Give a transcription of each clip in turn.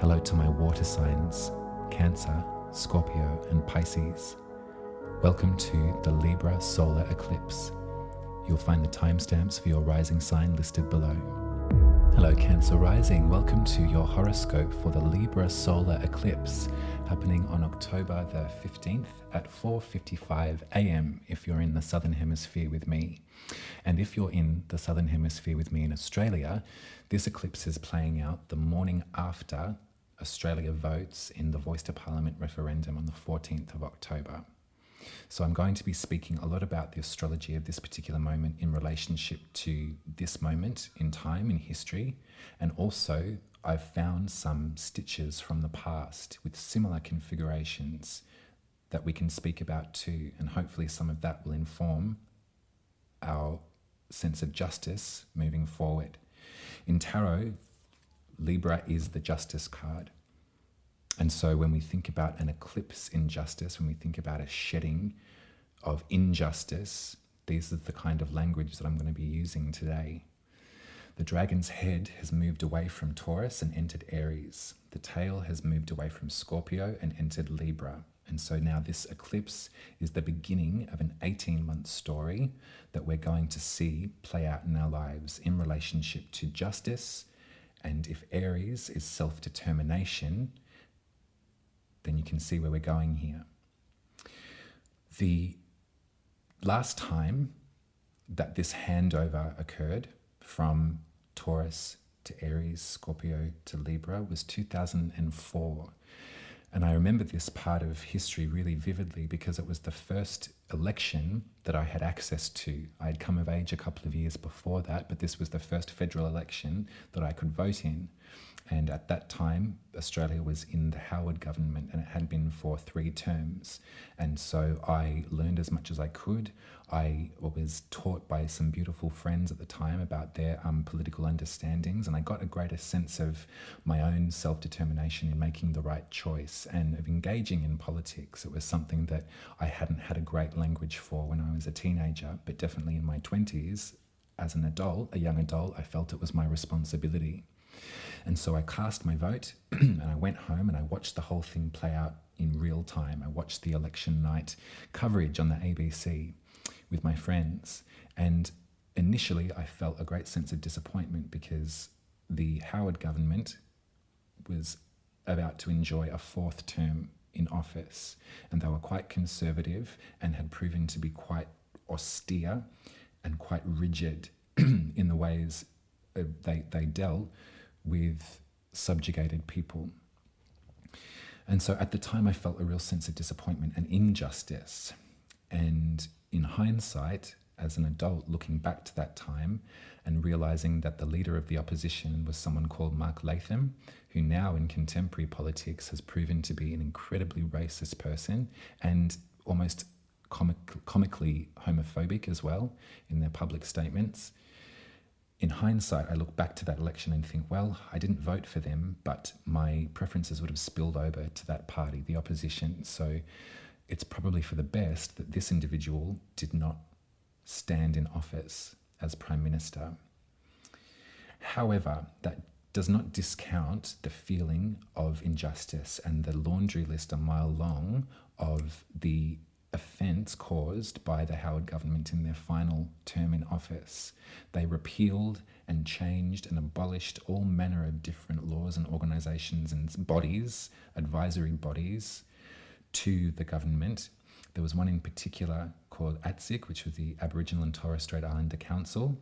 Hello to my water signs, Cancer, Scorpio and Pisces. Welcome to the Libra solar eclipse. You'll find the timestamps for your rising sign listed below. Hello cancerrising, welcome to your horoscope for the Libra solar eclipse happening on October the 15th at 4:55 a.m. if you're in the Southern Hemisphere with me. And if you're in the Southern Hemisphere with me in Australia, this eclipse is playing out the morning after Australia votes in the Voice to Parliament referendum on the 14th of October. So I'm going to be speaking a lot about the astrology of this particular moment in relationship to this moment in time in history. And also I've found some stitches from the past with similar configurations that we can speak about too. And hopefully some of that will inform our sense of justice moving forward. In tarot, Libra is the justice card. And so when we think about an eclipse in justice, when we think about a shedding of injustice, these are the kind of language that I'm going to be using today. The dragon's head has moved away from Taurus and entered Aries. The tail has moved away from Scorpio and entered Libra. And so now this eclipse is the beginning of an 18-month story that we're going to see play out in our lives in relationship to justice. And if Aries is self-determination, then you can see where we're going here. The last time that this handover occurred from Taurus to Aries, Scorpio to Libra was 2004. And I remember this part of history really vividly because it was the first election that I had access to. I had come of age a couple of years before that, but this was the first federal election that I could vote in. And at that time, Australia was in the Howard government and it had been for 3 terms. And so I learned as much as I could. I was taught by some beautiful friends at the time about their political understandings, and I got a greater sense of my own self-determination in making the right choice and of engaging in politics. It was something that I hadn't had a great language for when I was a teenager, but definitely in my 20s, as an adult, a young adult, I felt it was my responsibility. And so I cast my vote and I went home and I watched the whole thing play out in real time. I watched the election night coverage on the ABC with my friends. And initially I felt a great sense of disappointment because the Howard government was about to enjoy a 4th term in office. And they were quite conservative and had proven to be quite austere and quite rigid in the ways they dealt with subjugated people. And so at the time I felt a real sense of disappointment and injustice. And in hindsight, as an adult, looking back to that time and realizing that the leader of the opposition was someone called Mark Latham, who now in contemporary politics has proven to be an incredibly racist person and almost comically homophobic as well in their public statements. In hindsight, I look back to that election and think, well, I didn't vote for them, but my preferences would have spilled over to that party, the opposition. So it's probably for the best that this individual did not stand in office as Prime Minister. However, that does not discount the feeling of injustice and the laundry list a mile long of the offence caused by the Howard government in their final term in office. They repealed and changed and abolished all manner of different laws and organisations and bodies, advisory bodies, to the government. There was one in particular called ATSIC, which was the Aboriginal and Torres Strait Islander Council,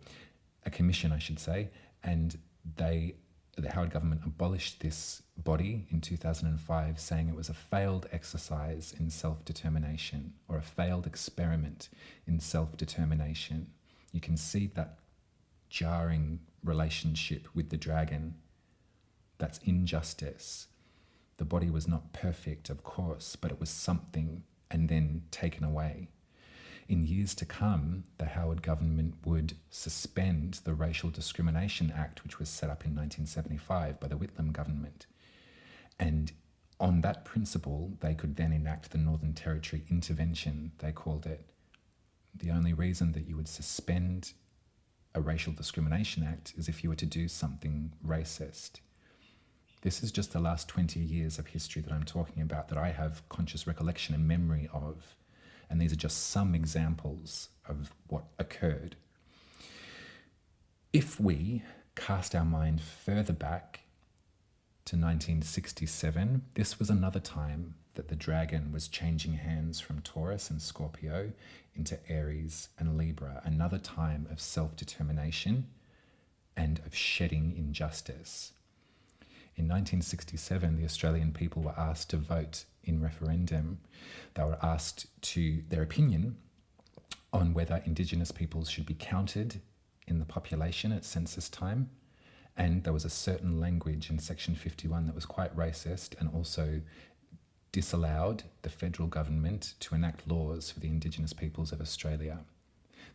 a commission I should say, and the Howard government abolished this body in 2005, saying it was a failed exercise in self-determination or a failed experiment in self-determination. You can see that jarring relationship with the dragon. That's injustice. The body was not perfect, of course, but it was something and then taken away. In years to come, the Howard government would suspend the Racial Discrimination Act, which was set up in 1975 by the Whitlam government. And on that principle, they could then enact the Northern Territory Intervention, they called it. The only reason that you would suspend a Racial Discrimination Act is if you were to do something racist. This is just the last 20 years of history that I'm talking about, that I have conscious recollection and memory of. And these are just some examples of what occurred. If we cast our mind further back to 1967, this was another time that the dragon was changing hands from Taurus and Scorpio into Aries and Libra, another time of self-determination and of shedding injustice. In 1967, the Australian people were asked to vote in referendum. They were asked to their opinion on whether Indigenous peoples should be counted in the population at census time. And there was a certain language in Section 51 that was quite racist and also disallowed the federal government to enact laws for the Indigenous peoples of Australia.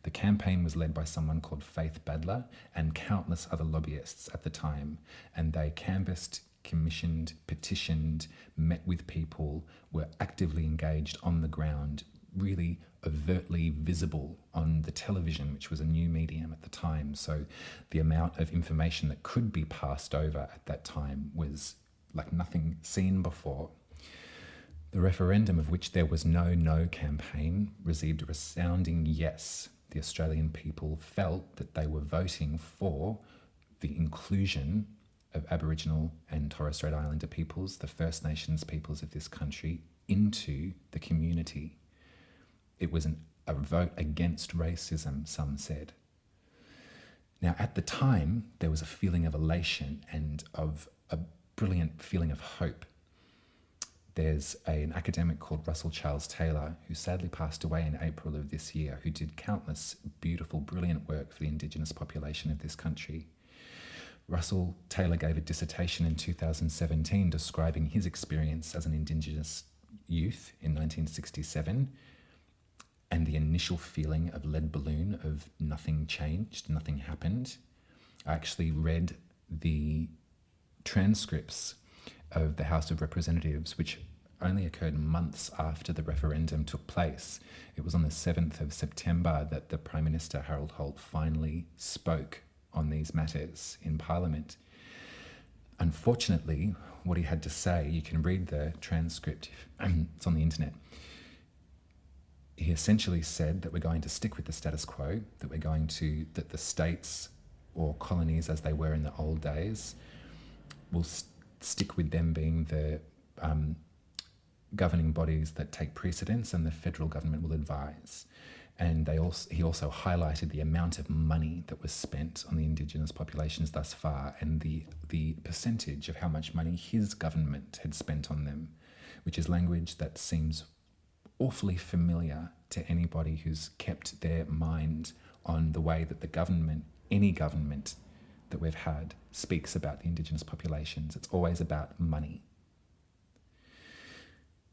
The campaign was led by someone called Faith Badler and countless other lobbyists at the time, and they canvassed, commissioned, petitioned, met with people, were actively engaged on the ground, really overtly visible on the television, which was a new medium at the time. So the amount of information that could be passed over at that time was like nothing seen before. The referendum, of which there was no campaign, received a resounding yes. The Australian people felt that they were voting for the inclusion of Aboriginal and Torres Strait Islander peoples, the First Nations peoples of this country, into the community. It was a vote against racism, some said. Now, at the time, there was a feeling of elation and of a brilliant feeling of hope. There's an academic called Russell Charles Taylor, who sadly passed away in April of this year, who did countless beautiful, brilliant work for the Indigenous population of this country. Russell Taylor gave a dissertation in 2017 describing his experience as an Indigenous youth in 1967 and the initial feeling of lead balloon, of nothing changed, nothing happened. I actually read the transcripts of the House of Representatives, which only occurred months after the referendum took place. It was on the 7th of September that the Prime Minister, Harold Holt, finally spoke on these matters in Parliament. Unfortunately, what he had to say, you can read the transcript, it's on the internet. He essentially said that we're going to stick with the status quo, that the states or colonies as they were in the old days will stick with them being the governing bodies that take precedence, and the federal government will advise. And he also highlighted the amount of money that was spent on the Indigenous populations thus far, and the percentage of how much money his government had spent on them, which is language that seems awfully familiar to anybody who's kept their mind on the way that the government, any government that we've had, speaks about the Indigenous populations. It's always about money.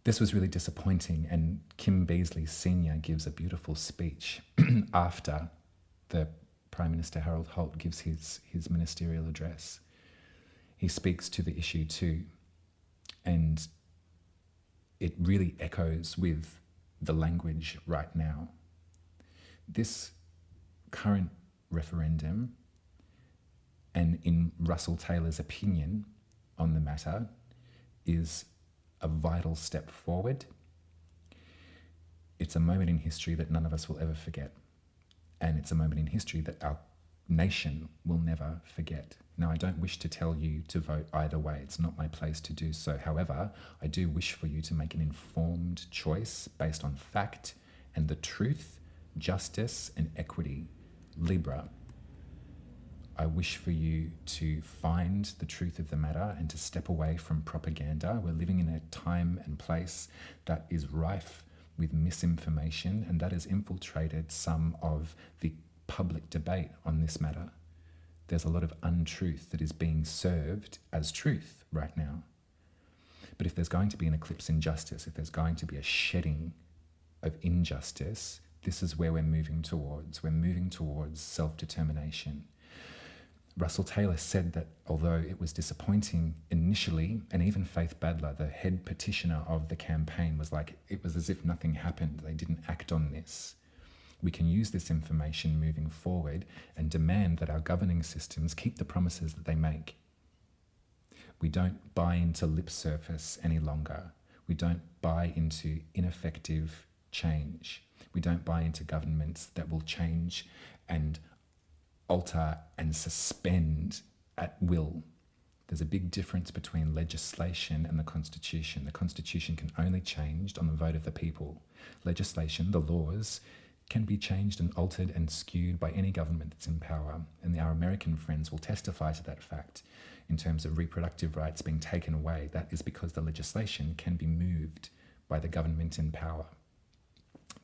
This was really disappointing, and Kim Beazley Sr. gives a beautiful speech after the Prime Minister Harold Holt gives his ministerial address. He speaks to the issue too, and it really echoes with the language right now. This current referendum, and in Russell Taylor's opinion on the matter, is a vital step forward. It's a moment in history that none of us will ever forget. And it's a moment in history that our nation will never forget. Now, I don't wish to tell you to vote either way. It's not my place to do so. However, I do wish for you to make an informed choice based on fact and the truth, justice, and equity. Libra. I wish for you to find the truth of the matter and to step away from propaganda. We're living in a time and place that is rife with misinformation, and that has infiltrated some of the public debate on this matter. There's a lot of untruth that is being served as truth right now. But if there's going to be an eclipse in justice, if there's going to be a shedding of injustice, this is where we're moving towards. We're moving towards self-determination. Russell Taylor said that although it was disappointing initially, and even Faith Badler, the head petitioner of the campaign, was like, it was as if nothing happened. They didn't act on this. We can use this information moving forward and demand that our governing systems keep the promises that they make. We don't buy into lip service any longer. We don't buy into ineffective change. We don't buy into governments that will change and alter and suspend at will. There's a big difference between legislation and the Constitution. The Constitution can only change on the vote of the people. Legislation, the laws, can be changed and altered and skewed by any government that's in power. And our American friends will testify to that fact in terms of reproductive rights being taken away. That is because the legislation can be moved by the government in power.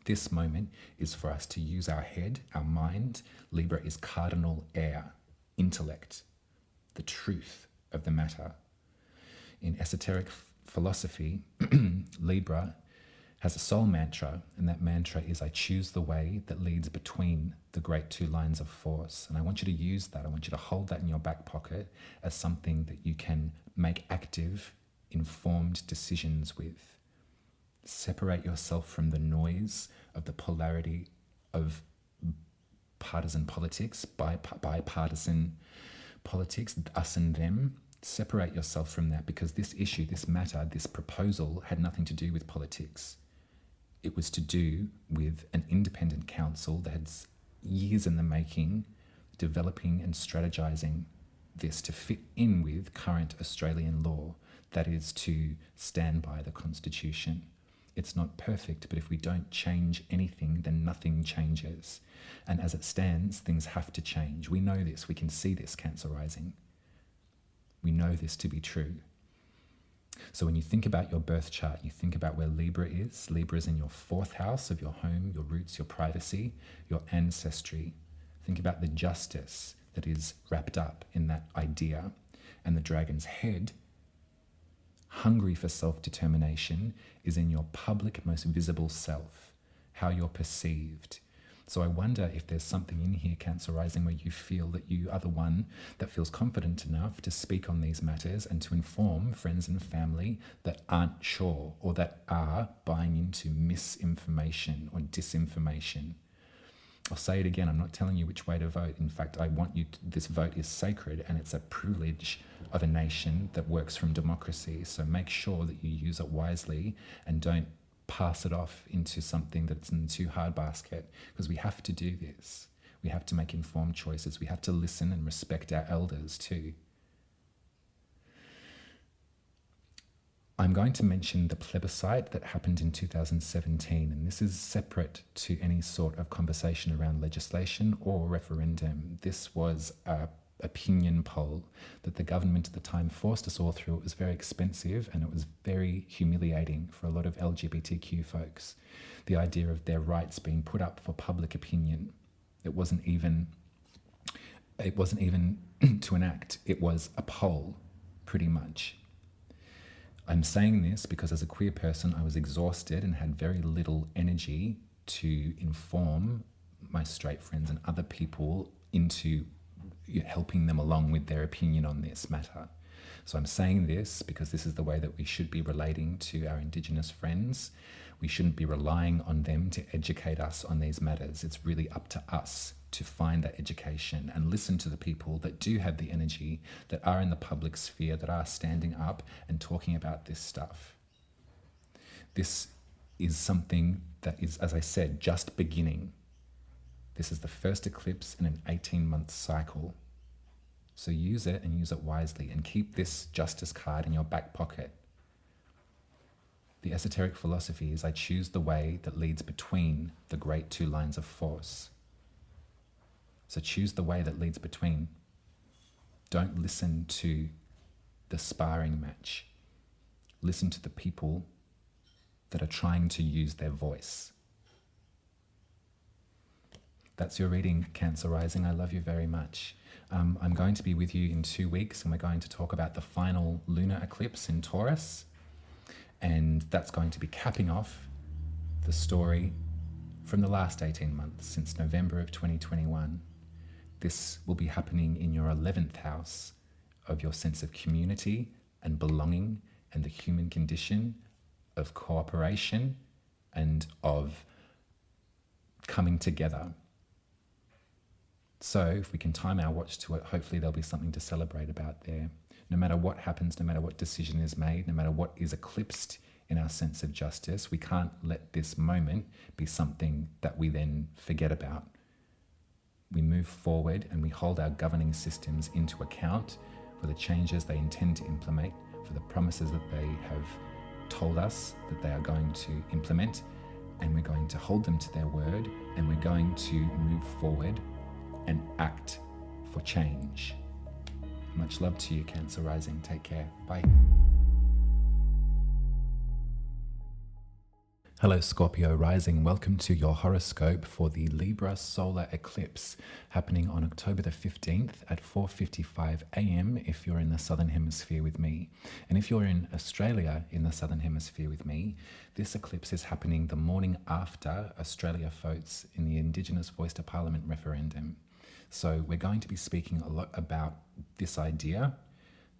This moment is for us to use our head, our mind. Libra is cardinal air, intellect, the truth of the matter. In esoteric philosophy, Libra has a soul mantra, and that mantra is, I choose the way that leads between the great two lines of force. And I want you to use that. I want you to hold that in your back pocket as something that you can make active, informed decisions with. Separate yourself from the noise of the polarity of partisan politics, bipartisan politics, us and them. Separate yourself from that, because this issue, this matter, this proposal had nothing to do with politics. It was to do with an independent council that had years in the making, developing and strategizing this to fit in with current Australian law, that is to stand by the Constitution. It's not perfect, but if we don't change anything, then nothing changes. And as it stands, things have to change. We know this, we can see this, cancerrising. We know this to be true. So when you think about your birth chart, you think about where Libra is. Libra is in your 4th house of your home, your roots, your privacy, your ancestry. Think about the justice that is wrapped up in that idea. And the dragon's head, hungry for self-determination, is in your public, most visible self, how you're perceived. So I wonder if there's something in here, cancerrising, where you feel that you are the one that feels confident enough to speak on these matters and to inform friends and family that aren't sure or that are buying into misinformation or disinformation. I'll say it again, I'm not telling you which way to vote. In fact, I want you to, this vote is sacred and it's a privilege of a nation that works from democracy. So make sure that you use it wisely and don't pass it off into something that's in the too hard basket, because we have to do this. We have to make informed choices. We have to listen and respect our elders too. I'm going to mention the plebiscite that happened in 2017, and this is separate to any sort of conversation around legislation or referendum. This was a opinion poll that the government at the time forced us all through. It was very expensive and it was very humiliating for a lot of LGBTQ folks. The idea of their rights being put up for public opinion. It wasn't even to enact. It was a poll, pretty much. I'm saying this because as a queer person, I was exhausted and had very little energy to inform my straight friends and other people into helping them along with their opinion on this matter. So I'm saying this because this is the way that we should be relating to our Indigenous friends. We shouldn't be relying on them to educate us on these matters. It's really up to us to find that education and listen to the people that do have the energy, that are in the public sphere, that are standing up and talking about this stuff. This is something that is, as I said, just beginning. This is the first eclipse in an 18-month cycle. So use it and use it wisely and keep this justice card in your back pocket. The esoteric philosophy is I choose the way that leads between the great two lines of force. So choose the way that leads between. Don't listen to the sparring match. Listen to the people that are trying to use their voice. That's your reading, cancerrising. I love you very much. I'm going to be with you in 2 weeks and we're going to talk about the final lunar eclipse in Taurus. And that's going to be capping off the story from the last 18 months, since November of 2021. This will be happening in your 11th house of your sense of community and belonging and the human condition of cooperation and of coming together. So if we can time our watch to it, hopefully there'll be something to celebrate about there. No matter what happens, no matter what decision is made, no matter what is eclipsed in our sense of justice, we can't let this moment be something that we then forget about. We move forward and we hold our governing systems into account for the changes they intend to implement, for the promises that they have told us that they are going to implement, and we're going to hold them to their word, and we're going to move forward and act for change. Much love to you, Cancer Rising. Take care. Bye. Hello, Scorpio Rising. Welcome to your horoscope for the Libra solar eclipse happening on October the 15th at 4:55 a.m. if you're in the Southern Hemisphere with me. And if you're in Australia in the Southern Hemisphere with me, this eclipse is happening the morning after Australia votes in the Indigenous Voice to Parliament referendum. So we're going to be speaking a lot about this idea,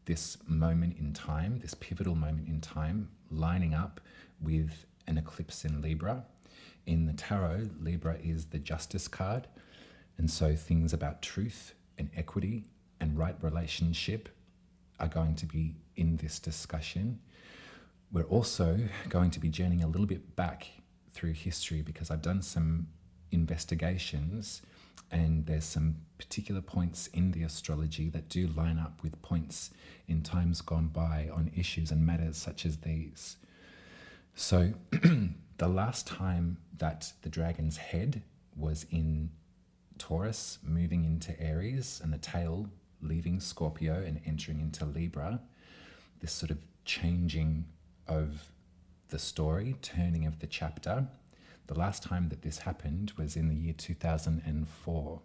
this moment in time, this pivotal moment in time, lining up with an eclipse in Libra. In the tarot, Libra is the justice card, and so things about truth and equity and right relationship are going to be in this discussion. We're also going to be journeying a little bit back through history because I've done some investigations and there's some particular points in the astrology that do line up with points in times gone by on issues and matters such as these. So the last time that the dragon's head was in Taurus, moving into Aries, and the tail leaving Scorpio and entering into Libra, this sort of changing of the story, turning of the chapter, the last time that this happened was in the year 2004.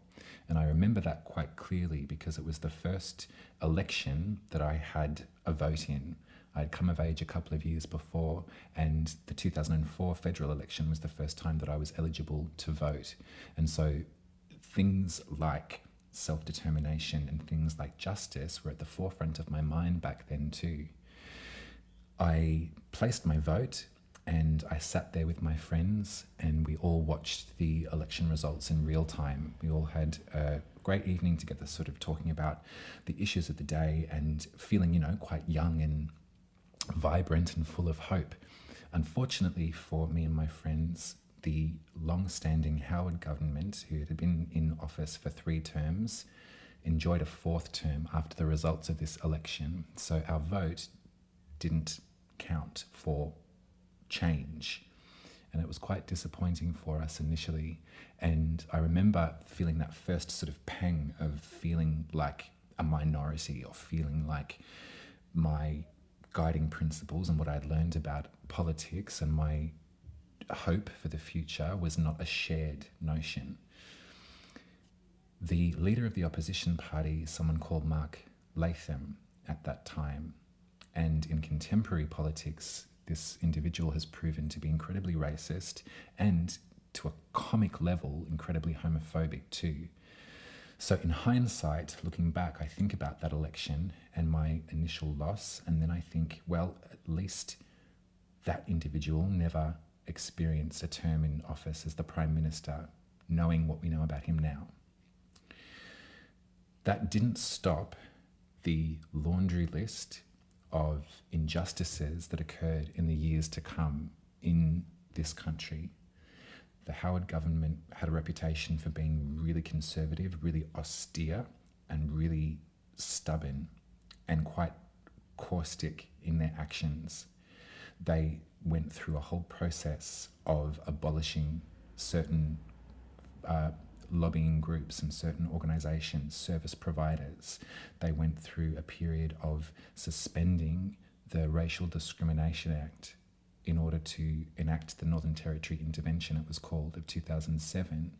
And I remember that quite clearly because it was the first election that I had a vote in. I'd come of age a couple of years before, and the 2004 federal election was the first time that I was eligible to vote. And so things like self-determination and things like justice were at the forefront of my mind back then too. I placed my vote and I sat there with my friends and we all watched the election results in real time. We all had a great evening together, sort of talking about the issues of the day and feeling, quite young and vibrant and full of hope. Unfortunately for me and my friends, the long-standing Howard government, who had been in office for 3 terms, enjoyed a 4th term after the results of this election. So our vote didn't count for change. And it was quite disappointing for us initially. And I remember feeling that first sort of pang of feeling like a minority or feeling like my guiding principles and what I'd learned about politics and my hope for the future was not a shared notion. The leader of the opposition party is someone called Mark Latham at that time. And in contemporary politics, this individual has proven to be incredibly racist and, to a comic level, incredibly homophobic too. So in hindsight, looking back, I think about that election and my initial loss, and then I think, well, at least that individual never experienced a term in office as the Prime Minister, knowing what we know about him now. That didn't stop the laundry list of injustices that occurred in the years to come in this country. The Howard government had a reputation for being really conservative, really austere, and really stubborn, and quite caustic in their actions. They went through a whole process of abolishing certain lobbying groups and certain organisations, service providers. They went through a period of suspending the Racial Discrimination Act in order to enact the Northern Territory Intervention, it was called, of 2007.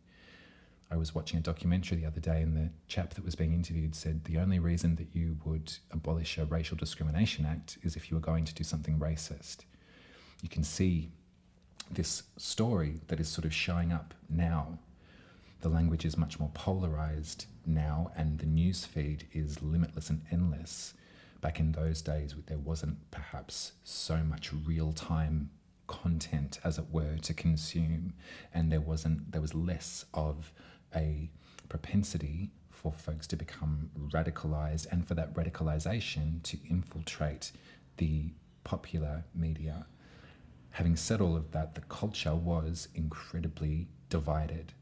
I was watching a documentary the other day and the chap that was being interviewed said the only reason that you would abolish a Racial Discrimination Act is if you were going to do something racist. You can see this story that is sort of showing up now. The language is much more polarised now and the news feed is limitless and endless. Back in those days, there wasn't perhaps so much real-time content, as it were, to consume, and there was less of a propensity for folks to become radicalized and for that radicalization to infiltrate the popular media. Having said all of that, the culture was incredibly divided.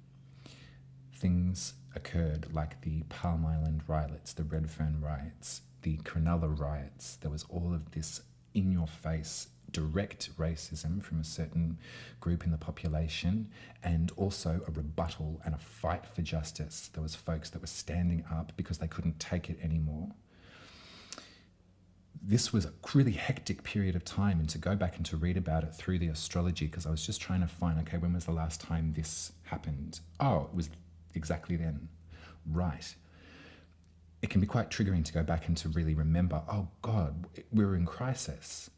Things occurred like the Palm Island riots, the Redfern riots, the Cronulla riots. There was all of this in-your-face direct racism from a certain group in the population, and also a rebuttal and a fight for justice. There was folks that were standing up because they couldn't take it anymore. This was a really hectic period of time, and to go back and to read about it through the astrology, because I was just trying to find, okay, when was the last time this happened? Oh, it was exactly then. Right. It can be quite triggering to go back and to really remember, oh God, we were in crisis.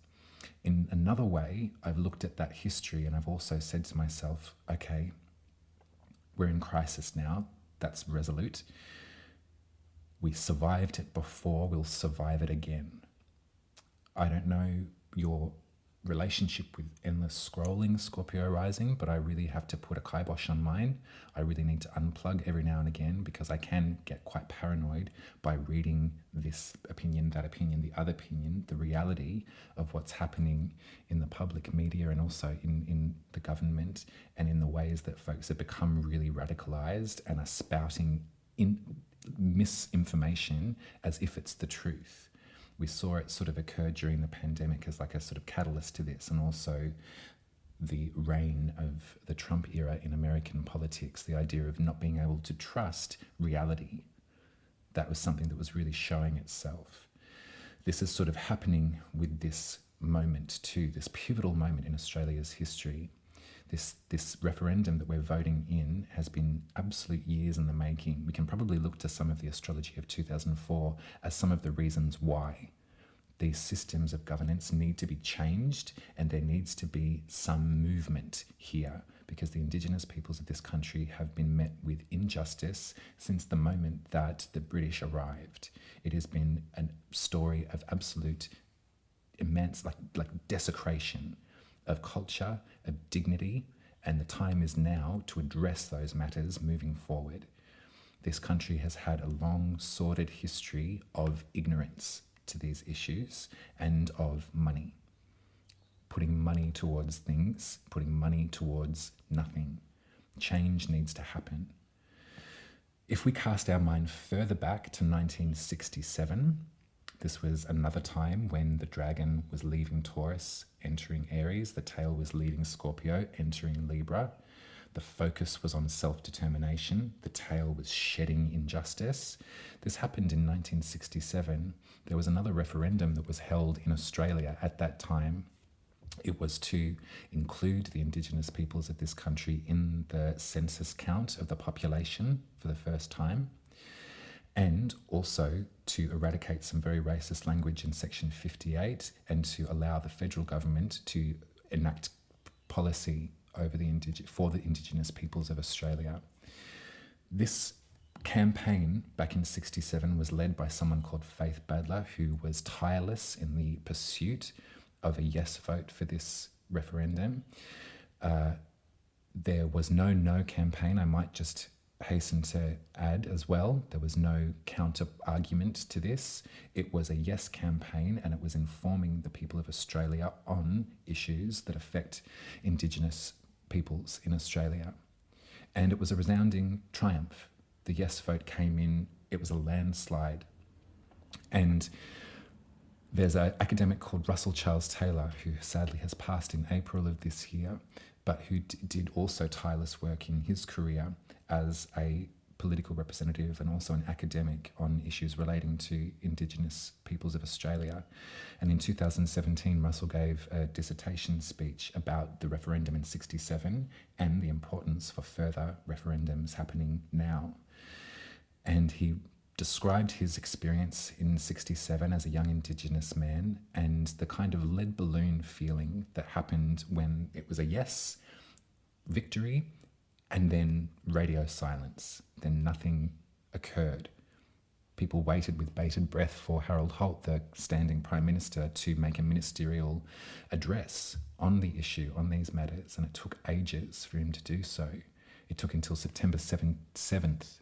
In another way, I've looked at that history and I've also said to myself, okay, we're in crisis now. That's resolute. We survived it before, we'll survive it again. I don't know your relationship with endless scrolling, scorpiorising, but I really have to put a kibosh on mine. I really need to unplug every now and again, because I can get quite paranoid by reading this opinion, that opinion, the other opinion, the reality of what's happening in the public media and also in the government, and in the ways that folks have become really radicalised and are spouting misinformation as if it's the truth. We saw it sort of occur during the pandemic as like a sort of catalyst to this, and also the reign of the Trump era in American politics, the idea of not being able to trust reality. That was something that was really showing itself. This is sort of happening with this moment too, this pivotal moment in Australia's history. This referendum that we're voting in has been absolute years in the making. We can probably look to some of the astrology of 2004 as some of the reasons why these systems of governance need to be changed, and there needs to be some movement here, because the Indigenous peoples of this country have been met with injustice since the moment that the British arrived. It has been a story of absolute immense, like desecration of culture, of dignity, and the time is now to address those matters moving forward. This country has had a long, sordid history of ignorance to these issues and of money. Putting money towards things, putting money towards nothing. Change needs to happen. If we cast our mind further back to 1967, this was another time when the dragon was leaving Taurus, entering Aries. The tail was leaving Scorpio, entering Libra. The focus was on self-determination. The tail was shedding injustice. This happened in 1967. There was another referendum that was held in Australia at that time. It was to include the Indigenous peoples of this country in the census count of the population for the first time, and also to eradicate some very racist language in Section 58, and to allow the federal government to enact policy over for the Indigenous peoples of Australia. This campaign back in 67 was led by someone called Faith Badler, who was tireless in the pursuit of a yes vote for this referendum. There was no campaign. I might just hasten to add as well, there was no counter argument to this. It was a yes campaign, and it was informing the people of Australia on issues that affect Indigenous peoples in Australia. And it was a resounding triumph. The yes vote came in, it was a landslide. And there's an academic called Russell Charles Taylor, who sadly has passed in April of this year, but who did also tireless work in his career as a political representative and also an academic on issues relating to Indigenous peoples of Australia. And in 2017, Russell gave a dissertation speech about the referendum in 67 and the importance for further referendums happening now. And he described his experience in 67 as a young Indigenous man, and the kind of lead balloon feeling that happened when it was a yes victory, and then radio silence. Then nothing occurred. People waited with bated breath for Harold Holt, the standing Prime Minister, to make a ministerial address on the issue, on these matters, and it took ages for him to do so. It took until September 7th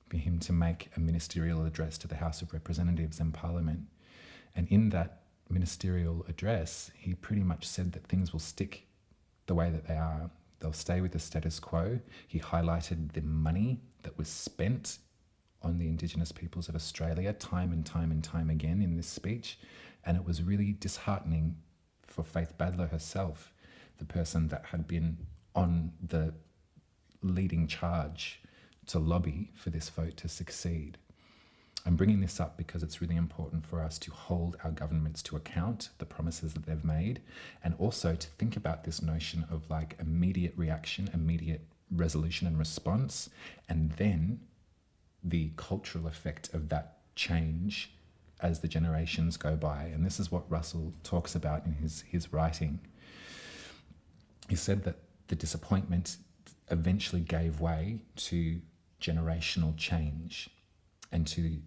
for him to make a ministerial address to the House of Representatives and Parliament. And in that ministerial address, he pretty much said that things will stick the way that they are. They'll stay with the status quo. He highlighted the money that was spent on the Indigenous peoples of Australia time and time and time again in this speech. And it was really disheartening for Faith Badler herself, the person that had been on the leading charge to lobby for this vote to succeed. I'm bringing this up because it's really important for us to hold our governments to account, the promises that they've made, and also to think about this notion of like immediate reaction, immediate resolution and response, and then the cultural effect of that change as the generations go by. And this is what Russell talks about in his writing. He said that the disappointment eventually gave way to generational change and to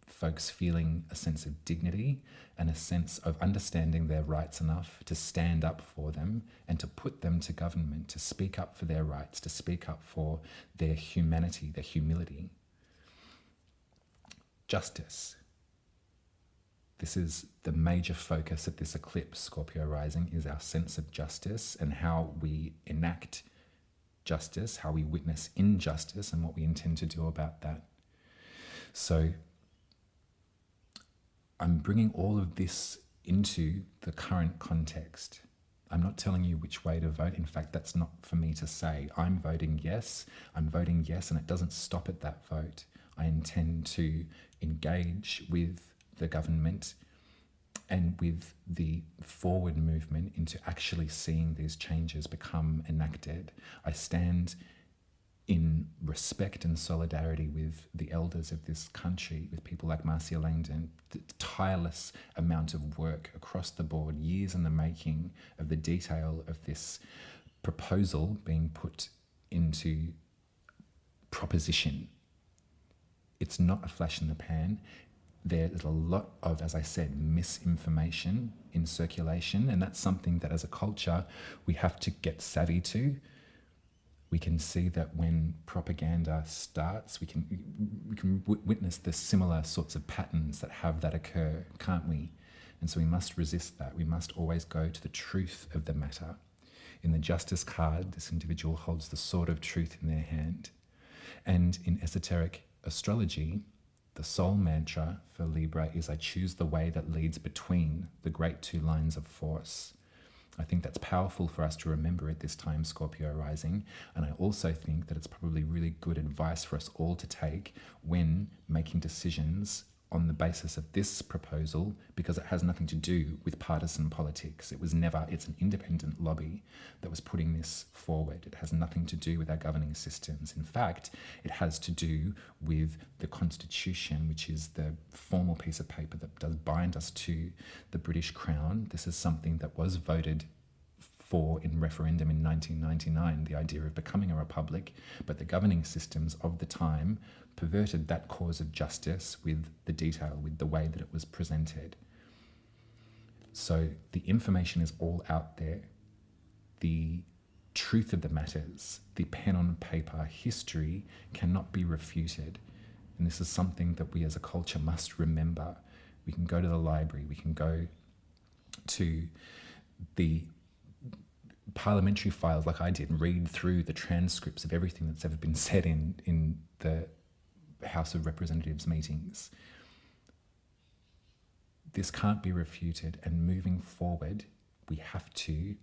folks feeling a sense of dignity and a sense of understanding their rights enough to stand up for them and to put them to government, to speak up for their rights, to speak up for their humanity, their humility. Justice. This is the major focus of this eclipse, Scorpio rising, is our sense of justice and how we enact justice, how we witness injustice, and what we intend to do about that. So I'm bringing all of this into the current context. I'm not telling you which way to vote. In fact, that's not for me to say. I'm voting yes, and it doesn't stop at that vote. I intend to engage with the government and with the forward movement into actually seeing these changes become enacted. I stand in respect and solidarity with the elders of this country, with people like Marcia Langdon, the tireless amount of work across the board, years in the making of the detail of this proposal being put into proposition. It's not a flash in the pan. There's a lot of, as I said, misinformation in circulation, and that's something that as a culture we have to get savvy to. We can see that when propaganda starts, we can witness the similar sorts of patterns that have that occur, can't we? And so we must resist that. We must always go to the truth of the matter. In the Justice card, this individual holds the sword of truth in their hand. And in esoteric astrology, the soul mantra for Libra is I choose the way that leads between the great two lines of force. I think that's powerful for us to remember at this time, Scorpio rising, and I also think that it's probably really good advice for us all to take when making decisions on the basis of this proposal, because it has nothing to do with partisan politics. It's an independent lobby that was putting this forward. It has nothing to do with our governing systems. In fact, it has to do with the Constitution, which is the formal piece of paper that does bind us to the British Crown. This is something that was voted for in referendum in 1999, the idea of becoming a republic, but the governing systems of the time perverted that cause of justice with the detail, with the way that it was presented. So the information is all out there. The truth of the matters, the pen on paper history cannot be refuted. And this is something that we as a culture must remember. We can go to the library, we can go to the parliamentary files like I did, read through the transcripts of everything that's ever been said in the House of Representatives meetings. This can't be refuted, and moving forward, we have to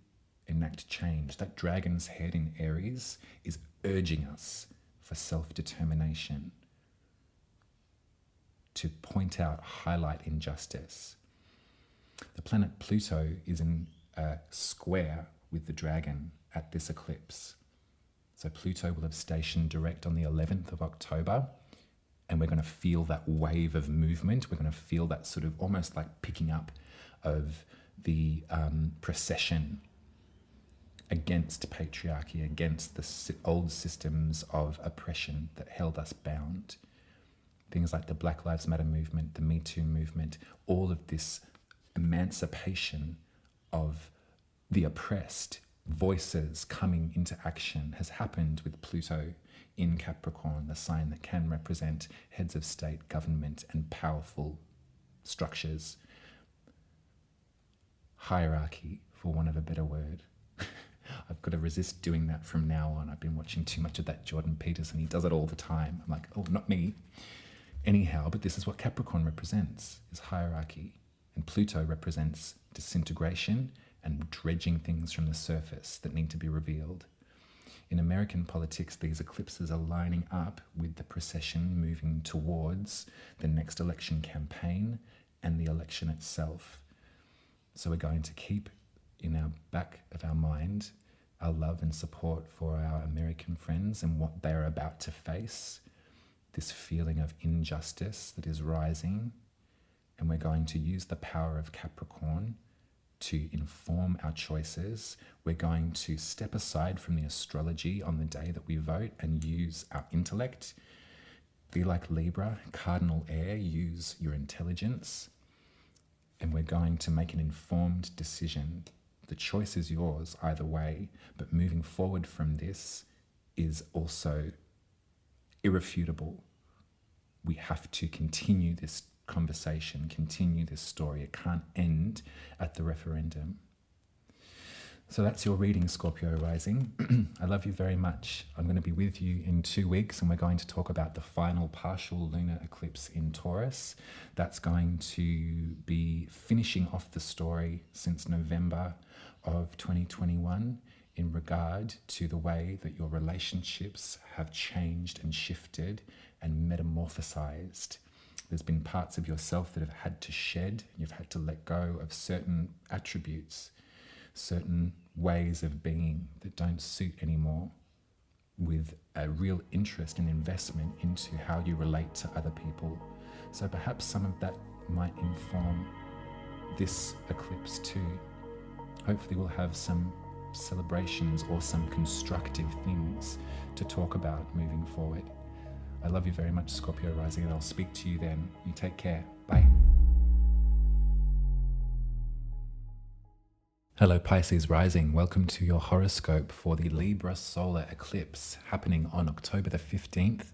enact change. That dragon's head in Aries is urging us for self-determination, to point out, highlight injustice. The planet Pluto is in a square with the dragon at this eclipse. So Pluto will have stationed direct on the 11th of October, and we're going to feel that wave of movement. We're going to feel that sort of almost like picking up of the procession against patriarchy, against the old systems of oppression that held us bound. Things like the Black Lives Matter movement, the Me Too movement, all of this emancipation of the oppressed, voices coming into action has happened with Pluto in Capricorn, the sign that can represent heads of state, government, and powerful structures. Hierarchy, for want of a better word. I've got to resist doing that from now on. I've been watching too much of that Jordan Peterson. He does it all the time. I'm like, oh, not me. Anyhow, but this is what Capricorn represents, is hierarchy. And Pluto represents disintegration and dredging things from the surface that need to be revealed. In American politics, these eclipses are lining up with the procession moving towards the next election campaign and the election itself. So we're going to keep in our back of our mind our love and support for our American friends and what they're about to face, this feeling of injustice that is rising. And we're going to use the power of Capricorn to inform our choices. We're going to step aside from the astrology on the day that we vote and use our intellect. Be like Libra, cardinal air, use your intelligence. And we're going to make an informed decision. The choice is yours either way, but moving forward from this is also irrefutable. We have to continue this conversation, continue this story. It can't end at the referendum. So that's your reading, Scorpio rising. I love you very much. I'm going to be with you in 2 weeks, and we're going to talk about the final partial lunar eclipse in Taurus. That's going to be finishing off the story since November of 2021 in regard to the way that your relationships have changed and shifted and metamorphosized. There's been parts of yourself that have had to shed. You've had to let go of certain attributes, certain ways of being that don't suit anymore, with a real interest and investment into how you relate to other people. So perhaps some of that might inform this eclipse too. Hopefully we'll have some celebrations or some constructive things to talk about moving forward. I love you very much, Scorpio rising, and I'll speak to you then. You take care. Bye. Hello, Pisces rising. Welcome to your horoscope for the Libra solar eclipse happening on October the 15th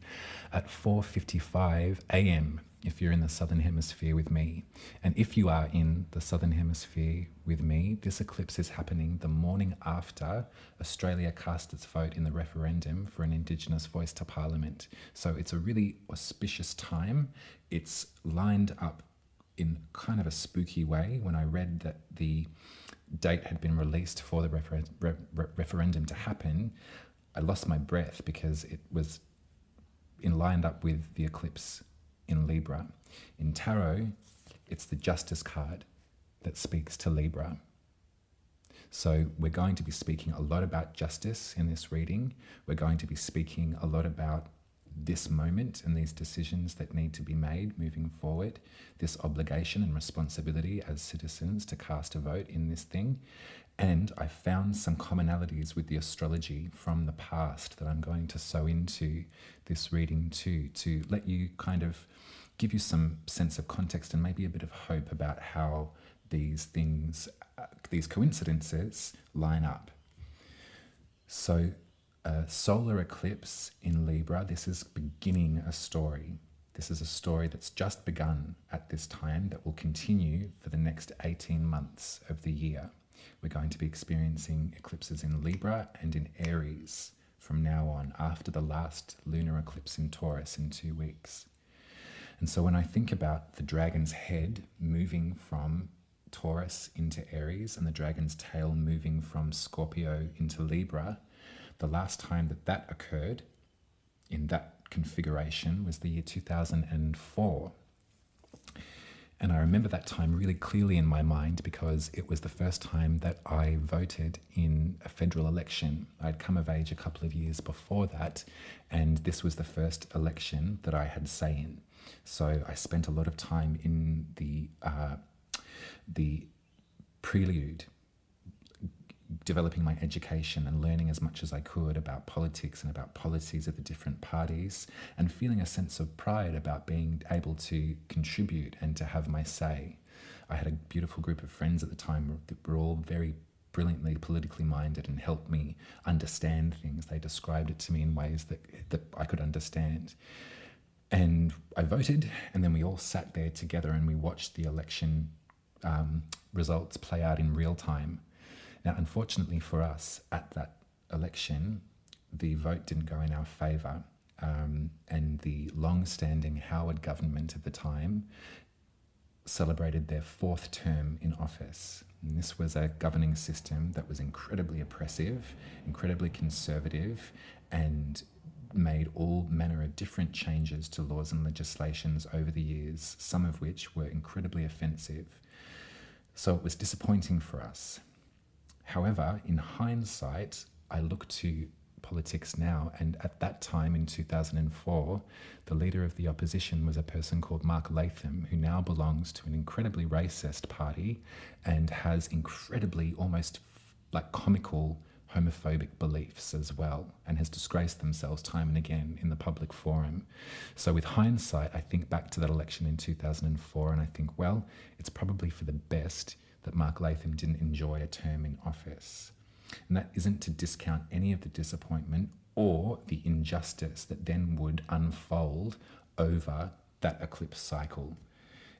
at 4:55 a.m. if you're in the Southern Hemisphere with me. And if you are in the Southern Hemisphere with me, this eclipse is happening the morning after Australia cast its vote in the referendum for an Indigenous voice to Parliament. So it's a really auspicious time. It's lined up in kind of a spooky way. When I read that the date had been released for the referendum to happen, I lost my breath because it was lined up with the eclipse in Libra. In tarot, it's the Justice card that speaks to Libra. So we're going to be speaking a lot about justice in this reading. We're going to be speaking a lot about this moment and these decisions that need to be made moving forward, this obligation and responsibility as citizens to cast a vote in this thing. And I found some commonalities with the astrology from the past that I'm going to sew into this reading too, to let you kind of give you some sense of context and maybe a bit of hope about how these things, these coincidences line up. So a solar eclipse in Libra, this is beginning a story. This is a story that's just begun at this time that will continue for the next 18 months of the year. We're going to be experiencing eclipses in Libra and in Aries from now on, after the last lunar eclipse in Taurus in 2 weeks. And so when I think about the dragon's head moving from Taurus into Aries and the dragon's tail moving from Scorpio into Libra, the last time that that occurred in that configuration was the year 2004. And I remember that time really clearly in my mind because it was the first time that I voted in a federal election. I'd come of age a couple of years before that, and this was the first election that I had say in. So I spent a lot of time in the prelude, developing my education and learning as much as I could about politics and about policies of the different parties, and feeling a sense of pride about being able to contribute and to have my say. I had a beautiful group of friends at the time that were all very brilliantly politically minded and helped me understand things. They described it to me in ways that I could understand. And I voted, and then we all sat there together and we watched the election results play out in real time. Now, unfortunately for us, at that election, the vote didn't go in our favour, and the long-standing Howard government at the time celebrated their 4th term in office. And this was a governing system that was incredibly oppressive, incredibly conservative, and made all manner of different changes to laws and legislations over the years, some of which were incredibly offensive. So it was disappointing for us. However, in hindsight, I look to politics now, and at that time in 2004, the leader of the opposition was a person called Mark Latham, who now belongs to an incredibly racist party and has incredibly, almost like comical, homophobic beliefs as well, and has disgraced themselves time and again in the public forum. So with hindsight, I think back to that election in 2004 and I think, well, it's probably for the best that Mark Latham didn't enjoy a term in office. And that isn't to discount any of the disappointment or the injustice that then would unfold over that eclipse cycle.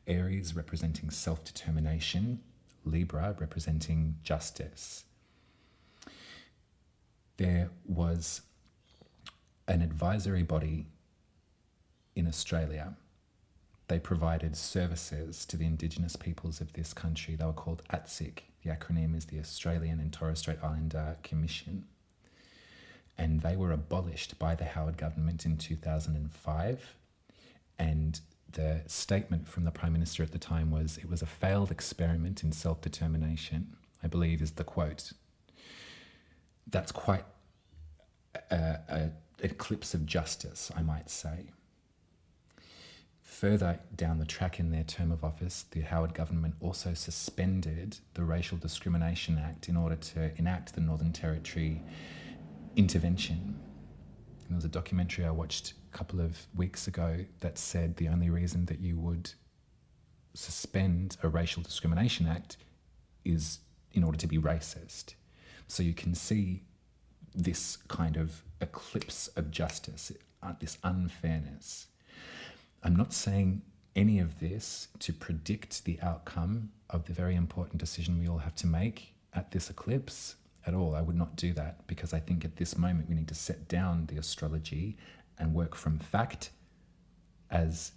Aries representing self-determination, Libra representing justice. There was an advisory body in Australia. They provided services to the Indigenous peoples of this country. They were called ATSIC. The acronym is the Australian and Torres Strait Islander Commission. And they were abolished by the Howard government in 2005. And the statement from the Prime Minister at the time was, "It was a failed experiment in self-determination," I believe is the quote. That's quite an eclipse of justice, I might say. Further down the track in their term of office, the Howard government also suspended the Racial Discrimination Act in order to enact the Northern Territory intervention. And there was a documentary I watched a couple of weeks ago that said the only reason that you would suspend a Racial Discrimination Act is in order to be racist. So you can see this kind of eclipse of justice, this unfairness. I'm not saying any of this to predict the outcome of the very important decision we all have to make at this eclipse at all. I would not do that, because I think at this moment we need to set down the astrology and work from fact, as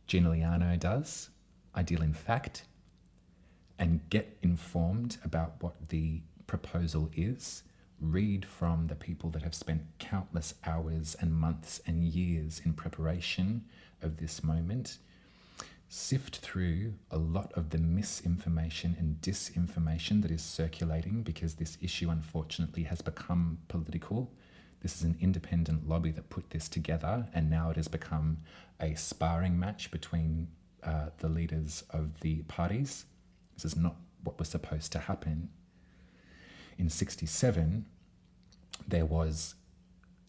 Gina Liano does. I deal in fact, and get informed about what the proposal is. Read from the people that have spent countless hours and months and years in preparation of this moment. Sift through a lot of the misinformation and disinformation that is circulating, because this issue unfortunately has become political. This is an independent lobby that put this together, and now it has become a sparring match between the leaders of the parties. This is not what was supposed to happen. In 1967, there was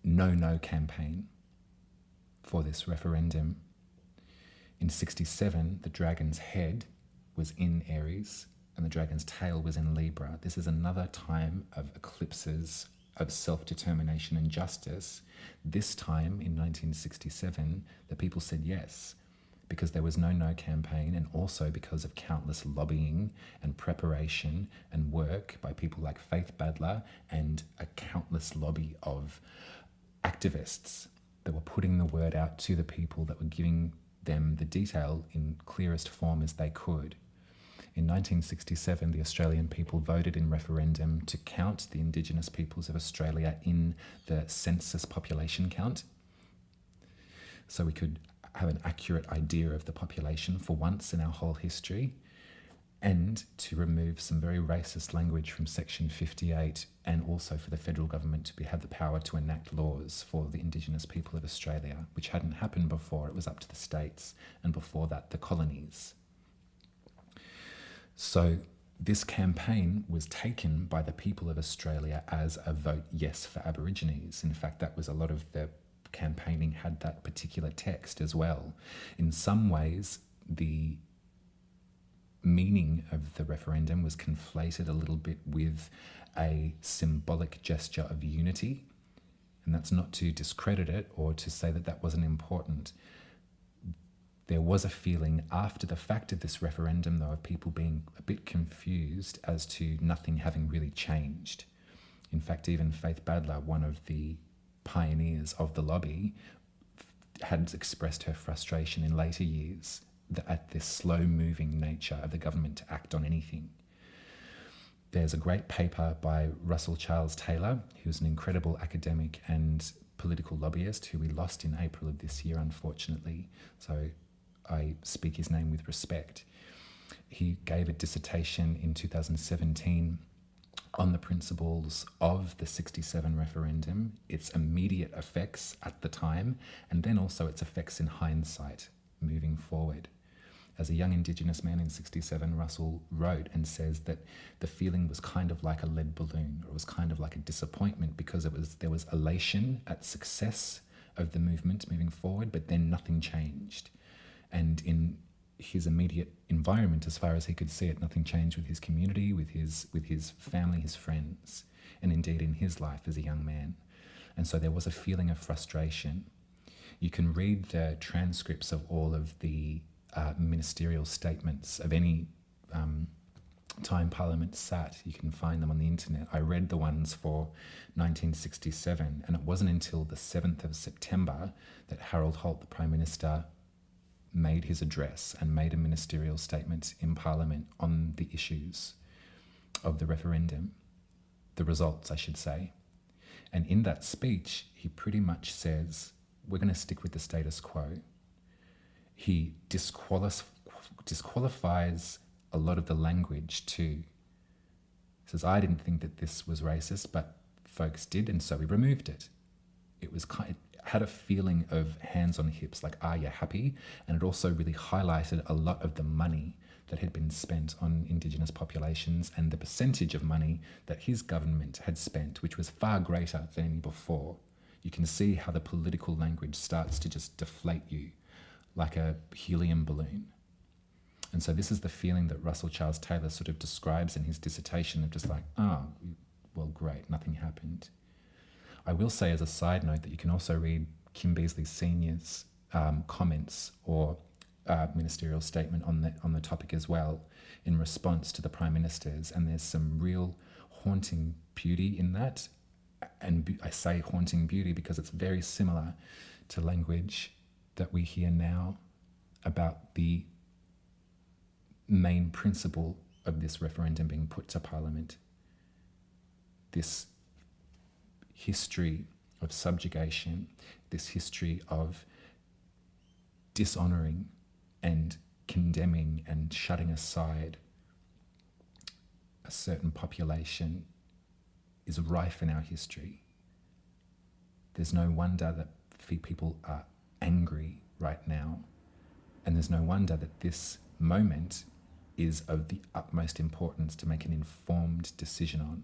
no campaign for this referendum. In 1967, the dragon's head was in Aries and the dragon's tail was in Libra. This is another time of eclipses of self-determination and justice. This time, in 1967, the people said yes, because there was no campaign, and also because of countless lobbying and preparation and work by people like Faith Badler and a countless lobby of activists that were putting the word out to the people, that were giving them the detail in clearest form as they could. In 1967, the Australian people voted in referendum to count the Indigenous peoples of Australia in the census population count, so we could have an accurate idea of the population for once in our whole history, and to remove some very racist language from Section 58, and also for the federal government to have the power to enact laws for the Indigenous people of Australia, which hadn't happened before. It was up to the states, and before that, the colonies. So this campaign was taken by the people of Australia as a vote yes for Aborigines. In fact, that was a lot of the campaigning had that particular text as well. In some ways, the meaning of the referendum was conflated a little bit with a symbolic gesture of unity. And that's not to discredit it or to say that that wasn't important. There was a feeling after the fact of this referendum, though, of people being a bit confused as to nothing having really changed. In fact, even Faith Badler, one of the pioneers of the lobby, had expressed her frustration in later years at this slow-moving nature of the government to act on anything. There's a great paper by Russell Charles Taylor, who's an incredible academic and political lobbyist who we lost in April of this year, unfortunately. So I speak his name with respect. He gave a dissertation in 2017 on the principles of the 67 referendum, its immediate effects at the time, and then also its effects in hindsight moving forward. As a young Indigenous man in 67, Russell wrote and says that the feeling was kind of like a lead balloon, or it was kind of like a disappointment because there was elation at success of the movement moving forward, but then nothing changed. And in his immediate environment, as far as he could see it, nothing changed with his community, with his family, his friends, and indeed in his life as a young man. And so there was a feeling of frustration. You can read the transcripts of all of the ministerial statements of any time Parliament sat. You can find them on the internet. I read the ones for 1967, and it wasn't until the 7th of September that Harold Holt, the Prime Minister, made his address and made a ministerial statement in Parliament on the issues of the referendum, the results, I should say. And in that speech, he pretty much says, we're going to stick with the status quo. He disqualifies a lot of the language too. He says, I didn't think that this was racist, but folks did, and so we removed it. It had a feeling of hands on hips, like, are you happy? And it also really highlighted a lot of the money that had been spent on Indigenous populations and the percentage of money that his government had spent, which was far greater than any before. You can see how the political language starts to just deflate you like a helium balloon. And so this is the feeling that Russell Charles Taylor sort of describes in his dissertation of just like, well, great, nothing happened. I will say as a side note that you can also read Kim Beazley Sr.'s comments or ministerial statement on the topic as well in response to the Prime Minister's, and there's some real haunting beauty in that. And I say haunting beauty because it's very similar to language that we hear now about the main principle of this referendum being put to Parliament. This history of subjugation, this history of dishonouring and condemning and shutting aside a certain population is rife in our history. There's no wonder that people are angry right now, and there's no wonder that this moment is of the utmost importance to make an informed decision on.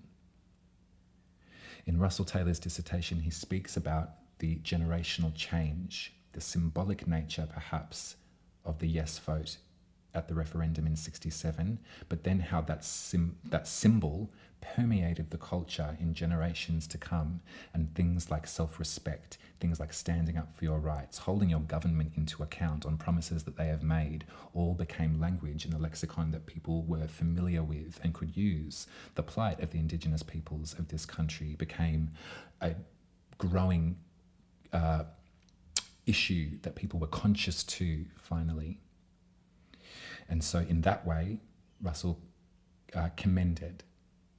In Russell Taylor's dissertation, he speaks about the generational change, the symbolic nature, perhaps, of the yes vote at the referendum in 67, but then how that symbol permeated the culture in generations to come, and things like self-respect, things like standing up for your rights, holding your government into account on promises that they have made, all became language in the lexicon that people were familiar with and could use. The plight of the Indigenous peoples of this country became a growing issue that people were conscious to finally. And so in that way, Russell commended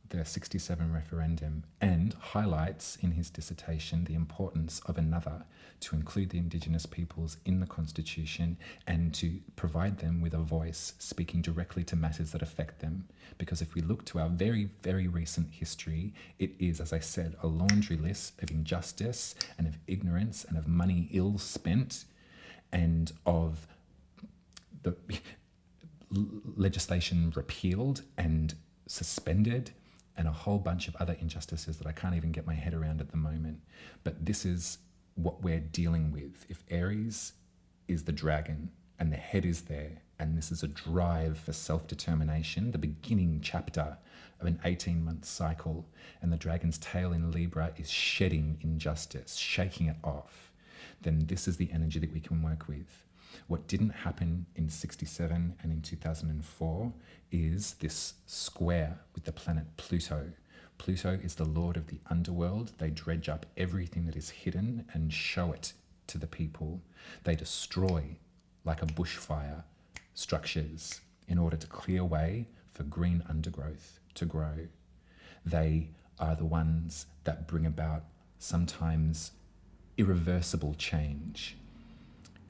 the 67 referendum and highlights in his dissertation the importance of another, to include the Indigenous peoples in the Constitution and to provide them with a voice speaking directly to matters that affect them. Because if we look to our very, very recent history, it is, as I said, a laundry list of injustice and of ignorance and of money ill spent and of the legislation repealed and suspended and a whole bunch of other injustices that I can't even get my head around at the moment. But this is what we're dealing with. If Aries is the dragon and the head is there And this is a drive for self-determination, the beginning chapter of an 18-month cycle. And the dragon's tail in Libra is shedding injustice, shaking it off. Then this is the energy that we can work with. What didn't happen in 67 and in 2004 is this square with the planet Pluto. Pluto is the lord of the underworld. They dredge up everything that is hidden and show it to the people. They destroy, like a bushfire, structures in order to clear way for green undergrowth to grow. They are the ones that bring about sometimes irreversible change.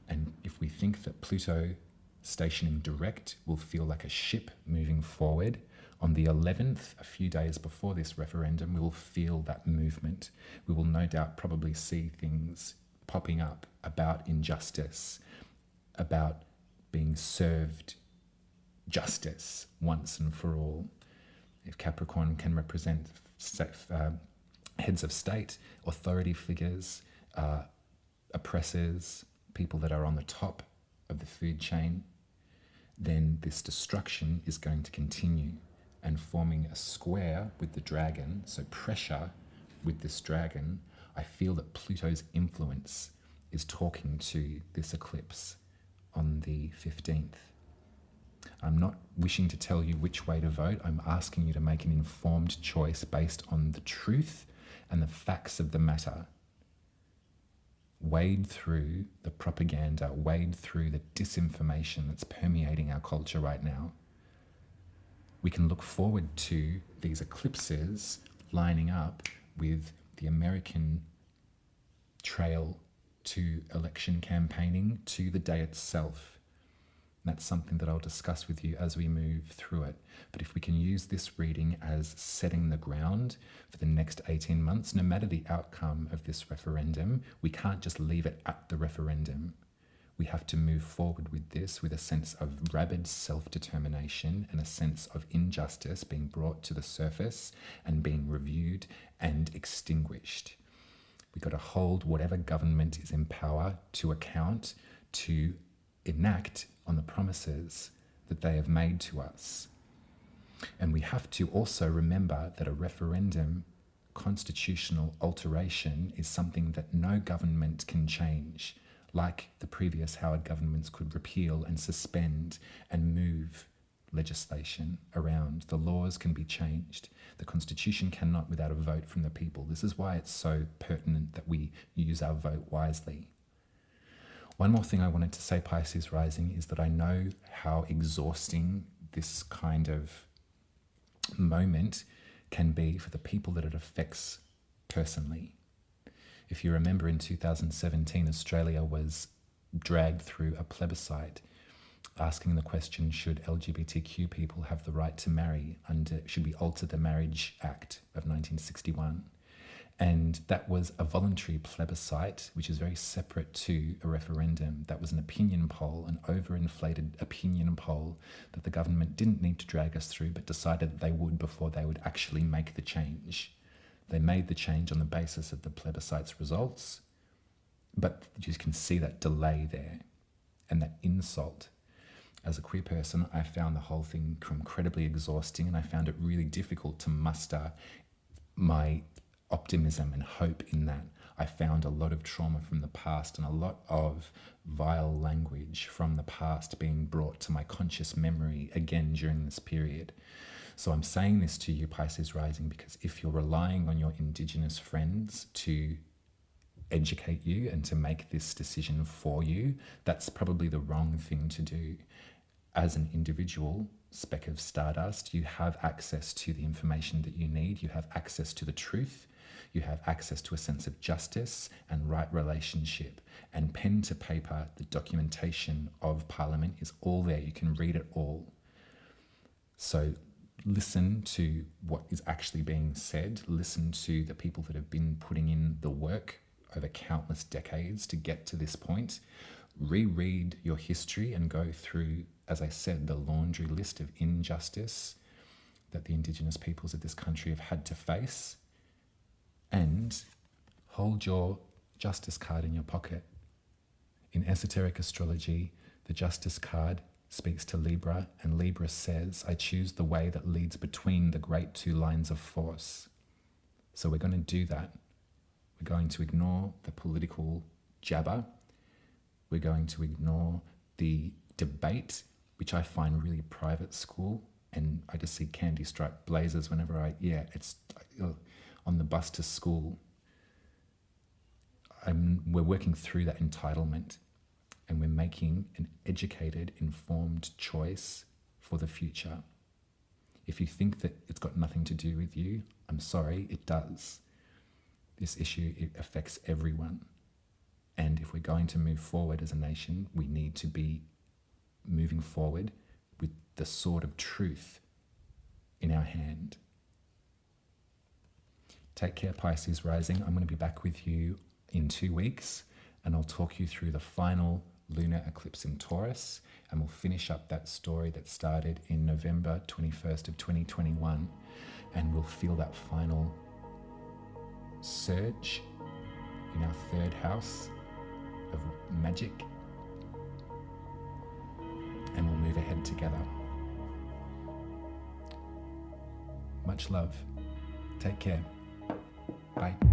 And if we think that Pluto stationing direct will feel like a ship moving forward, on the 11th, a few days before this referendum, we will feel that movement. We will no doubt probably see things popping up about injustice, about being served justice once and for all. If Capricorn can represent heads of state, authority figures, oppressors, people that are on the top of the food chain, then this destruction is going to continue and forming a square with the dragon, so pressure with this dragon. I feel that Pluto's influence is talking to this eclipse on the 15th. I'm not wishing to tell you which way to vote. I'm asking you to make an informed choice based on the truth and the facts of the matter. Wade through the propaganda, wade through the disinformation that's permeating our culture right now. We can look forward to these eclipses lining up with the American trail to election campaigning to the day itself. And that's something that I'll discuss with you as we move through it. But if we can use this reading as setting the ground for the next 18 months, no matter the outcome of this referendum, we can't just leave it at the referendum. We have to move forward with this with a sense of rabid self-determination and a sense of injustice being brought to the surface and being reviewed and extinguished. We've got to hold whatever government is in power to account, to enact on the promises that they have made to us. And we have to also remember that a referendum, constitutional alteration, is something that no government can change, like the previous Howard governments could repeal and suspend and move legislation around. The laws can be changed. The Constitution cannot without a vote from the people. This is why it's so pertinent that we use our vote wisely. One more thing I wanted to say, Pisces rising, is that I know how exhausting this kind of moment can be for the people that it affects personally. If you remember, in 2017, Australia was dragged through a plebiscite asking the question, should LGBTQ people have the right to marry should we alter the Marriage Act of 1961? And that was a voluntary plebiscite, which is very separate to a referendum. That was an opinion poll, an overinflated opinion poll that the government didn't need to drag us through, but decided that they would before they would actually make the change. They made the change on the basis of the plebiscite's results, but you can see that delay there and that insult. As a queer person, I found the whole thing incredibly exhausting, and I found it really difficult to muster my optimism and hope in that. I found a lot of trauma from the past and a lot of vile language from the past being brought to my conscious memory again during this period. So I'm saying this to you, Pisces rising, because if you're relying on your Indigenous friends to educate you and to make this decision for you, that's probably the wrong thing to do. As an individual speck of stardust, you have access to the information that you need. You have access to the truth. You have access to a sense of justice and right relationship. And pen to paper, the documentation of Parliament is all there. You can read it all. So listen to what is actually being said. Listen to the people that have been putting in the work over countless decades to get to this point. Reread your history and go through, as I said, the laundry list of injustice that the Indigenous peoples of this country have had to face. And hold your justice card in your pocket. In esoteric astrology, the justice card speaks to Libra, and Libra says, I choose the way that leads between the great two lines of force. So we're going to do that. We're going to ignore the political jabber. We're going to ignore the debate, which I find really private school. And I just see candy striped blazers whenever it's on the bus to school. We're working through that entitlement, and we're making an educated, informed choice for the future. If you think that it's got nothing to do with you, I'm sorry, it does. This issue, it affects everyone. And if we're going to move forward as a nation, we need to be moving forward with the sword of truth in our hand. Take care, Pisces rising. I'm going to be back with you in 2 weeks, and I'll talk you through the final lunar eclipse in Taurus, and we'll finish up that story that started in November 21st of 2021, and we'll feel that final surge in our third house of magic, and we'll move ahead together. Much love. Take care. Bye.